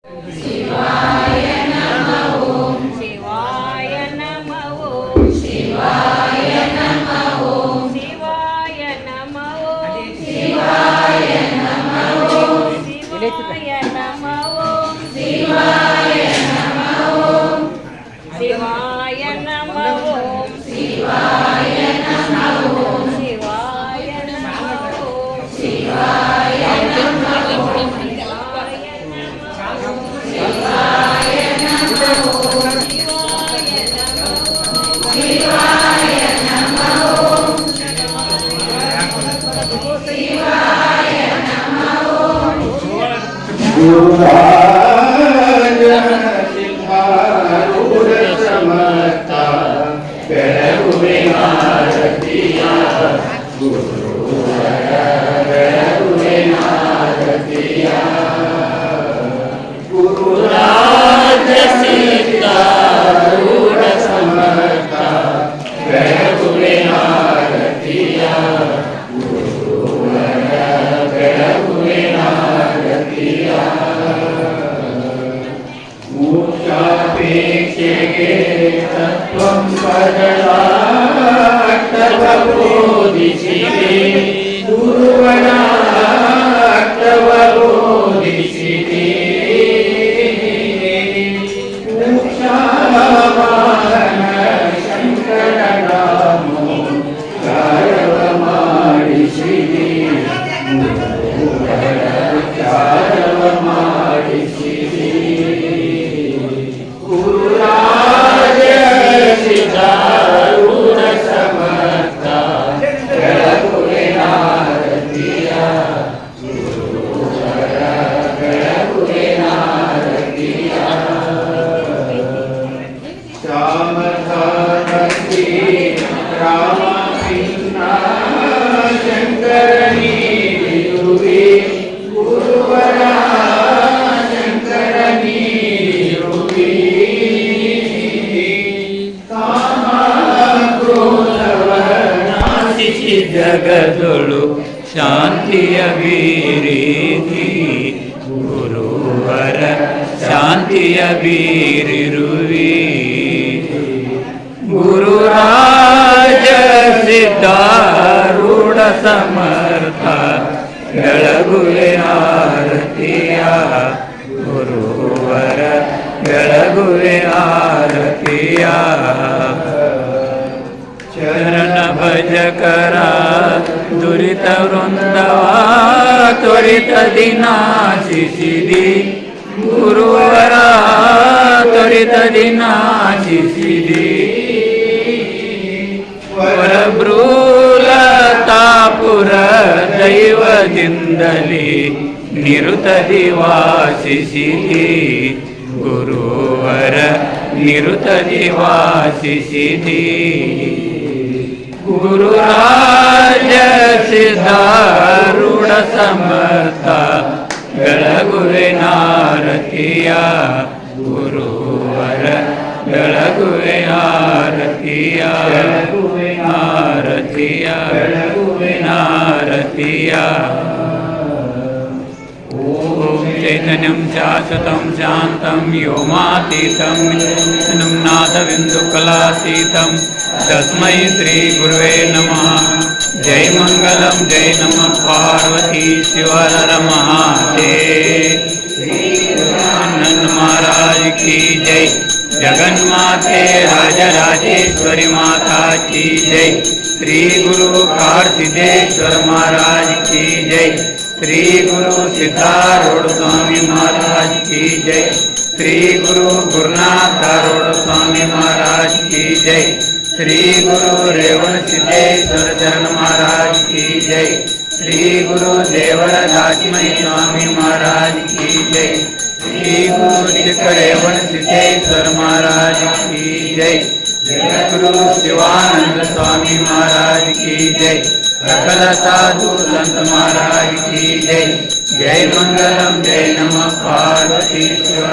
शिवाय नमः ओम शिवाय नमः ओम शिवाय नमः ओम शिवाय नमः ओम शिवाय नमः ओम शिवाय नमः ओम शिवाय नमः ओम शिवाय नमः ओम शिवाय नमः ओम शिवाय नमः ओम शिवाय नमः ओम गुरुराज सिंहारूढ समर्था ಬೆಳಗುವೆ ಆರತಿಯ ಗುರುವರ ಬೆಳಗುವೆ ಆರತಿಯ ಗುರುರಾಜ ಸಿಂಹಾರೂಢ ಸಮರ್ಥ ಬೆಳಗುವೆ ಆರತಿಯ ಗುರುವರ ಬೆಳಗುವೆ ಆರತಿಯ ಮೂಕ್ಷಾಪೇಕ್ಷೆಗೆ ತತ್ವಂ ಪದಲಾಟ್ಟವ ಬೋಧಿಸಿದೆ ಗುರುವರ ಅರ್ಥವ ಬೋಧಿಸಿದೆ ಮೂಕ್ಷಾವಾಹನ ಶಂಕರನಾಮೋ ಗಾಯವ ಮಾಡಿಸಿದೆ ಗುರುವರ ಗಾಯವ ಮಾಡಿಸಿದೆ ಗುರುರಾಜ ಸಿದ್ಧಾರೂಢ ಸಮರ್ಥ ಬೆಳಗುವೆ ಆರತಿಯ ಗುರುವರ ಬೆಳಗುವೆ ಆರತಿಯ ಶ್ಯಾಮಧಾಮಿ ರಾಮ ಪಿನ್ನ ಶಂಕರನಿರುವೆ ಗುರುವರ ಶಂಕರನಿರುವೆ ಕಾಮಕ್ರೋಧವನಾಶಿಸಿ ಜಗದೊಳು ಶಾಂತಿಯ ಬೀರಿದಿ ಗುರುವರ ಶಾಂತಿಯ ಬೀರಿರುವಿ ಗುರುರಾಜ ಸಿದ್ಧಾರೂಢ ಸಮರ್ಥ ಬೆಳಗುವೆ ಆರತಿಯ ಗುರುವರ ಬೆಳಗುವೆ ಆರತಿಯ ಚರಣ ಭಜಕರ ದುರಿತ ವೃಂದವ ತ್ವರಿತದಿ ನಾಶಿಸಿದಿ ಗುರುವರ ತ್ವರಿತದಿ ನಾಶಿಸಿದಿ ವರಬ್ರೂಲತಾಪುರ ದೈವದಿಂದಲೇ ನಿರುತದಿ ವಾಸಿಸಿದಿ ಗುರುವರ ನಿರುತದಿ ವಾಸಿಸಿದಿ ಗುರುರಾಜ ಸಿದ್ಧಾರೂಢ ಸಮರ್ಥ ಬೆಳಗುವೆ ಆರತಿಯ ಗುರುವರ ಬೆಳಗುವೆ ಆರತಿಯ ಬೆಳಗುವೆ ಆರತಿಯ ಬೆಳಗುವೆ ಆರತಿಯ ಓಂ ಚೈತನ್ಯಂ ಶಾಶ್ವತಂ ಶಾಂತಂ ವ್ಯೋಮಾತೀತಂ ಜ್ಞಾನಂ ನಾದಬಿಂದುಕಲಾತೀತಂ ತಸ್ಮೈ ಶ್ರೀ ಗುರುವೇ ನಮಃ ಜೈ ಮಂಗಲಂ ಜೈ ನಮಃ ಪಾರ್ವತಿ ಶಿವರ ಮಹಾದೇವ श्री आनंद महाराज की जय जगन्माते राजराजेश्वरी माता की जय श्री गुरु कार्तिकेश्वर महाराज की जय श्री गुरु सिद्धारूढ़ स्वामी महाराज की जय श्री गुरु गुरुनाथ रूढ़ स्वामी महाराज की जय श्री गुरु रेवण सिद्धेश्वर चरण महाराज की जय श्री गुरु देवरदासमय स्वामी महाराज की जय श्री गुरु रेवण सिद्धेश्वर महाराज की जय जगद्गुरु शिवानंद स्वामी महाराज की जय सकल साधु संत महाराज की जय जय मंगलम जय नमः पार्वती शिव